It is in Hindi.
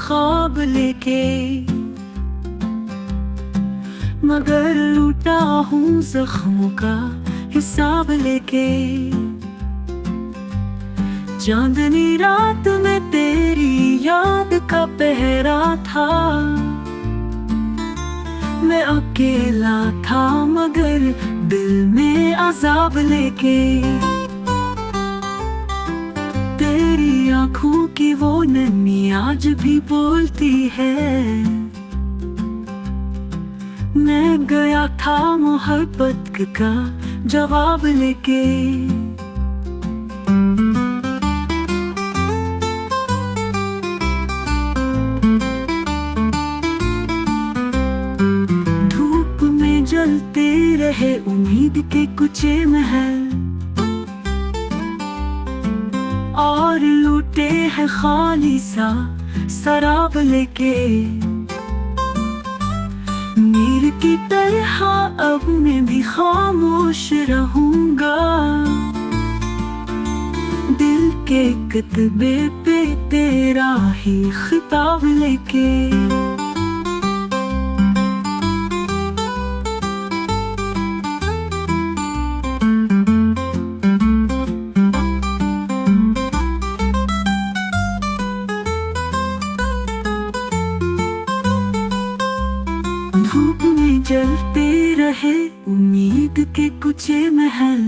ख्वाब लेके, मगर लूटा हूँ जख्मों का हिसाब लेके। चांदनी रात में तेरी याद का पहरा था, मैं अकेला था मगर दिल में अज़ाब लेके। तेरी आँखों की वो नन्ही आज भी बोलती है, मैं गया था मोहब्बत का जवाब लेके। धूप में जलते रहे उम्मीद के कुछ महल, और लूटे हैं खाली सा शराब लेके। मीर की तरह अब मैं भी खामोश रहूंगा, दिल के कितबे पे तेरा ही खिताब लेके। धूप में जलते रहे उम्मीद के कुछ महल,